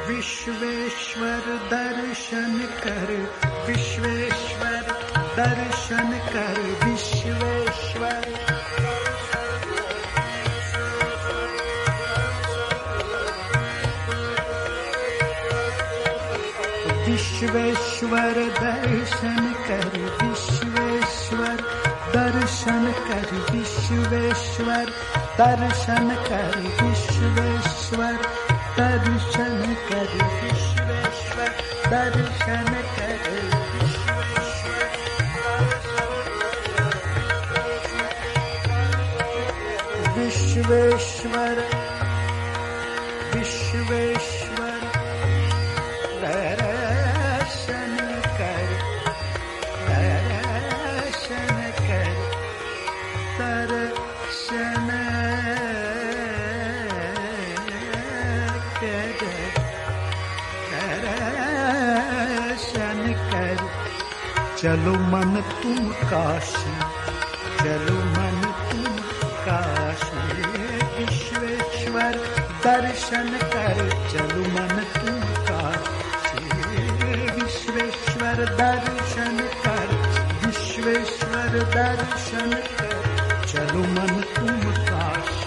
विश्वेश्वर दर्शन कर, विश्वेश्वर दर्शन कर, विश्वेश्वर विश्वेश्वर दर्शन कर, विश्वेश्वर दर्शन कर, विश्वेश्वर दर्शन कर, विश्वेश्वर दर्शन कर, विश्वेश्वर दर्शन कर, विश्वेश्वर विश्वेश्वर दर्शन कर, दर्शन कर, दर्शन दर्शन कर। चलो मन तुम काशी, चलो मन तुम काशी, विश्वेश्वर दर्शन कर, चलो मन तुम काशी, विश्वेश्वर दर्शन कर, विश्वेश्वर दर्शन कर, चलो मन तुम काशी।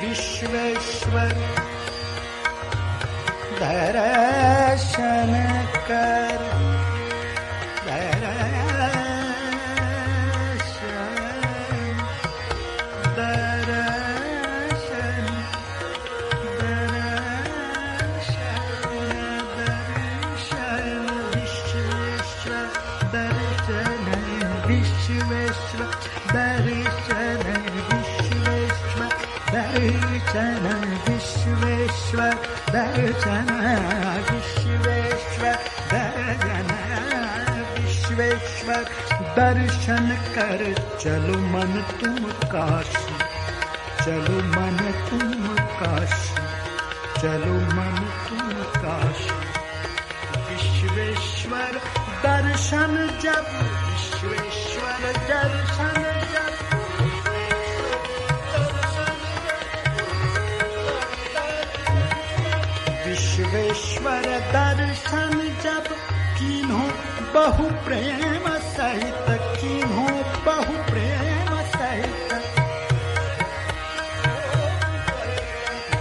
विश्वेश्वर दर्शन कर, दर्शन दर्शन दर्शन दर्शन, विश्वेश्वर दर्शन, विश्वेश्वर दर्शन, विश्वेश्वर दर्शन, विश्वेश्वर दर्शन, विश्वेश्वर दर्शन कर। चलो मन तुम काशी, चलो मन तुम काशी, चलो मन तुम काशी, विश्वेश्वर दर्शन जब, विश्वेश्वर दर्शन जब, विश्वेश्वर दर्शन जब, कीन्हो बहु प्रेम सहित, कीन्हो बहु प्रेम सहित,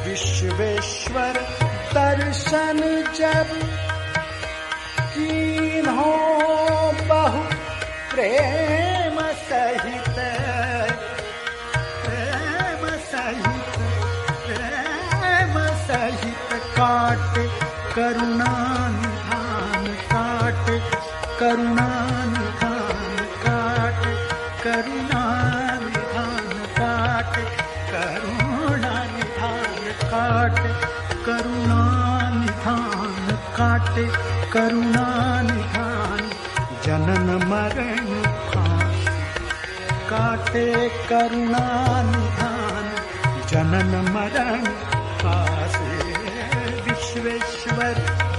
विश्वेश्वर दर्शन जब, कीन्हो बहु प्रेम सहित, प्रेम सहित, प्रेम सहित, काट करुणा निधान, करुणा निधान काटे, करुणा निधान काटे, करुणा निधान काटे, करुणा निधान काटे, करुणा निधान जनन मरण फांसी काटे, करुणा निधान जनन मरण फांसी। विश्वेश्वर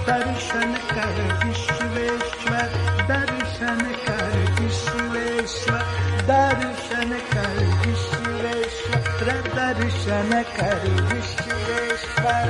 दर्शन कर, विश्वेश्वर दर्शन कर, विश्वेश्वर दर्शन कर, विश्वेश्वर दर्शन कर, विश्वेश्वर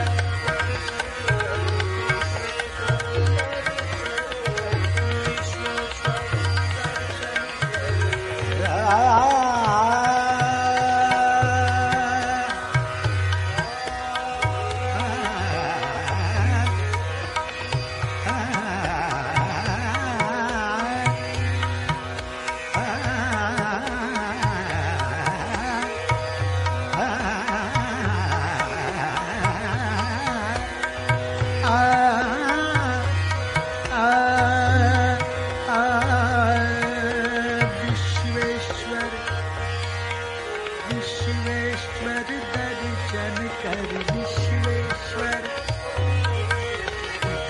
विश्वेश्वर दर्शन कर, विश्वेश्वर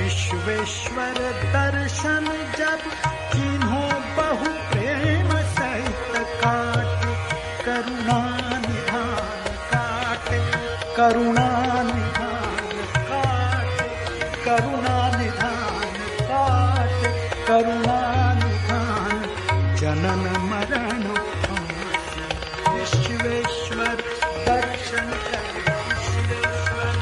विश्वेश्वर दर्शन जब किन्हों बहु प्रेम सहित काटे, करुणा निधान काटे, करुणा निधान काटे, करुणा निधान काटे, करुणा निधान जनन मरण फांसी। विश्वेश्वर दर्शन कर, विश्वेश्वर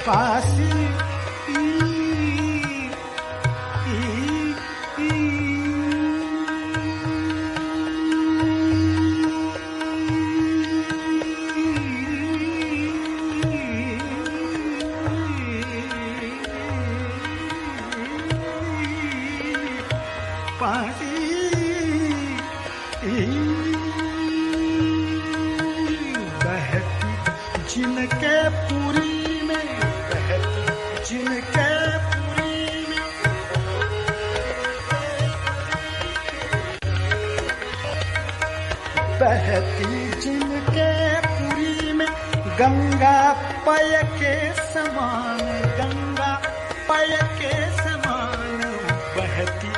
फांसी फांसी बहती जिनके पुरी में, बहती जिनके पुरी में, बहती जिनके पुरी में गंगा पय के समान, गंगा पय के समान बहती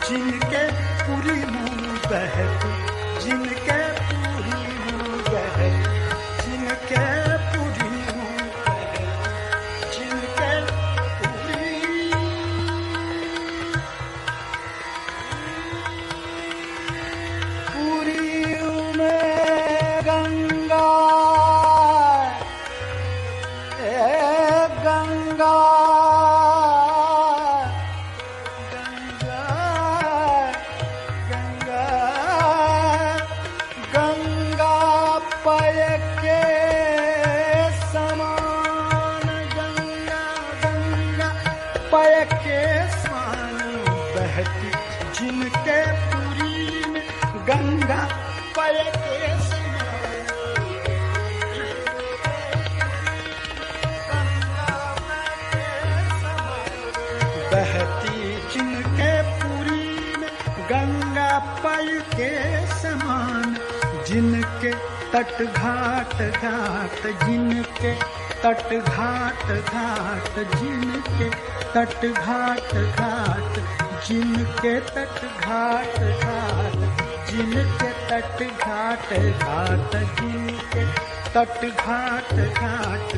जिनके पुरी में, बहती जिनके पुरी में, बहती जिनके पुरी में, जिनके पुरी पुरी में गंगा, गंगा गंगा पय के समान, गंगा गंगा पय के समान बहती जिनके पुरी में, गंगा पय के समान, गंगा पय के समान बहती जिनके पुरी में, गंगा पय के समान जिनके तट घाट घाट, जिनके तट घाट घाट, जिनके तट घाट घाट, जिनके तट घाट घाट, जिनके तट घाट घाट, जिनके तट घाट घाट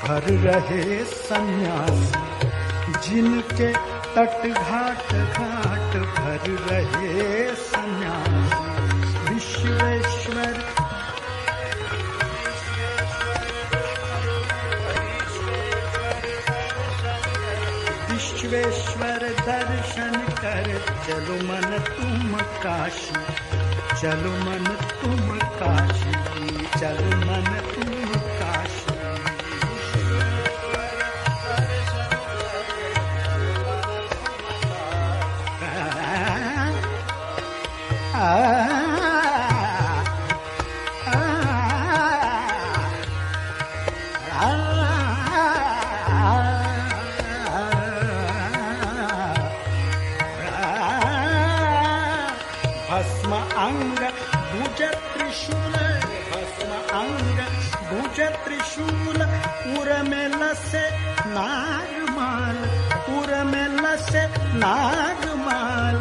भर रहे सन्यासी, जिनके तट घाट घाट भर रहे सन्यासी। विश्वेश्वर विश्वेश्वर दर्शन कर, चलो मन तुम काशी। चलो मन तुम काशी, चलो मन तुम काशी। भस्म अंग भुज त्रिशूल, भस्म अंग भुज त्रिशूल, उर में लसे नागमाल, उर में लसे नागमाल।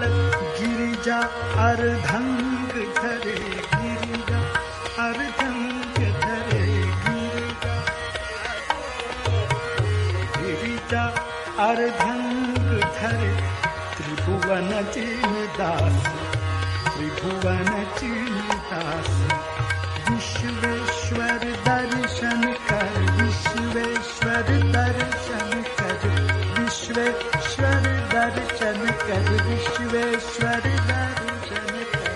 गिरिजा अर्धंग धरे, गिरिजा अर्धंग धरे, गिरिजा अर्धंग धरे। त्रिभुवन जिनदास, त्रिभुवन जिनदास। विश्वेश्वर दर्शन कर, विश्वेश्वर दर्शन कर, विश्वेश्वर दर्शन कर, विश्वेश्वर दर्शन कर।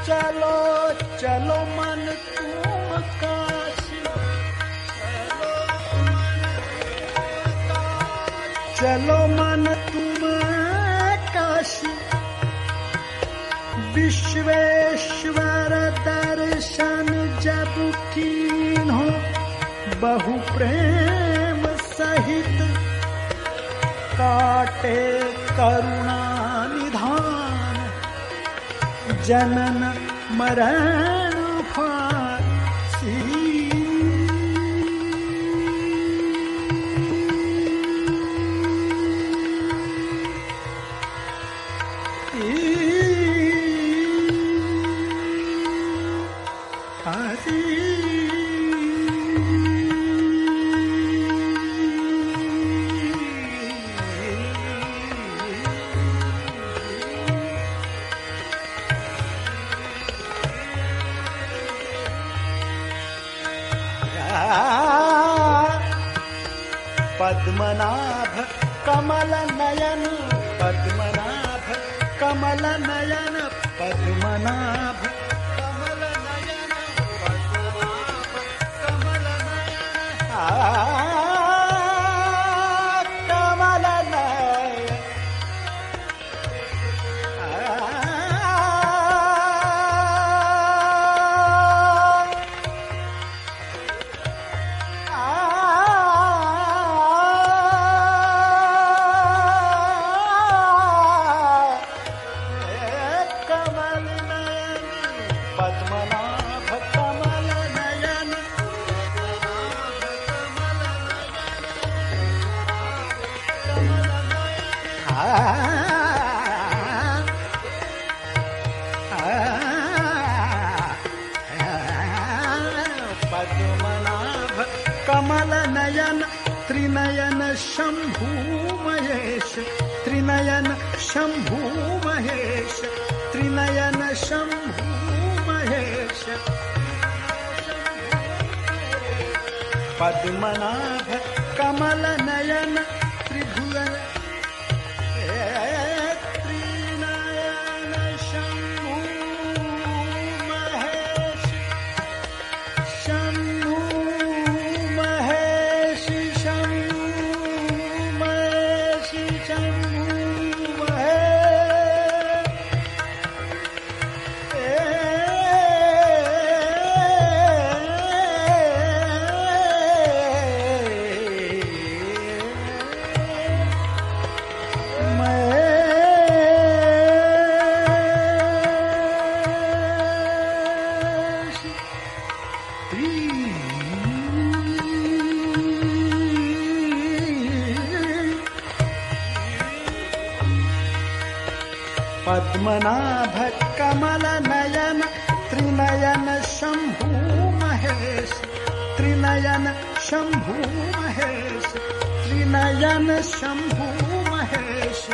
चलो चलो मन तुम काशी, चलो मन तुम काशी। विश्वेश्वर दर्शन जब कीन्हो, बहु प्रेम सहित काटे करुणा निधान। जनन मरण फांसी, फांसी। पद्मनाभ कमल नयन, पद्मनाभ कमल नयन, पद्मनाभ कमल नयन, पद्मनाभ कमल नयन। कमल नयन। पद्मनाभ कमल नयन, पद्मनाभ कमल नयन। त्रिनयन शंभु महेश, त्रिनयन शंभु महेश, त्रिनयन शंभु महेश। पद्मनाभ कमल नयन त्रिभुवन, त्रिनयन शंभु महेश, शंभु महेश, शंभु महेश, शंभु पद्मनाभ कमल नयन त्रिनयन शंभु महेश, त्रिनयन शंभु महेश, त्रिनयन शंभु महेश।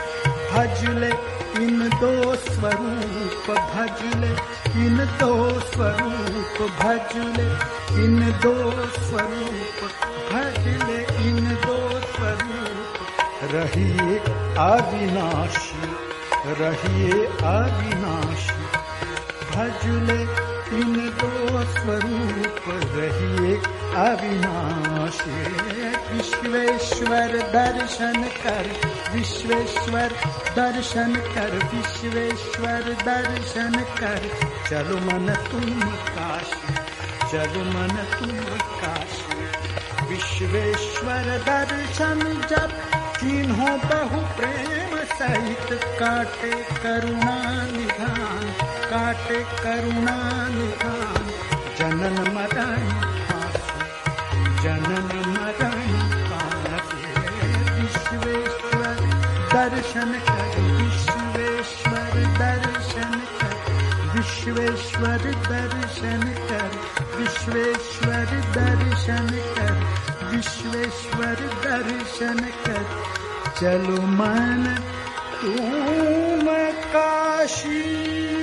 भजले इन दो स्वरूप, भजले इन दो स्वरूप, भजले इन दो स्वरूप, भजले इन दो स्वरूप। रहिए अविनाशी, रहिए अविनाशी, भजले इन दो स्वरूप, रहिए अविनाशी। विश्वेश्वर दर्शन कर, विश्वेश्वर दर्शन कर, विश्वेश्वर दर्शन कर। चलो मन तुम काशी, चलो मन तुम काशी। विश्वेश्वर दर्शन जब किन्हों बहु प्रेम सहित, काटे करुणा निधान, काटे करुणा निधान। जनन मरण पासे, जनन मरण पासे। विश्वेश्वर दर्शन कर, विश्वेश्वर दर्शन कर, विश्वेश्वर दर्शन कर, विश्वेश्वर दर्शन कर, विश्वेश्वर दर्शन कर। चलो मन तुम काशी।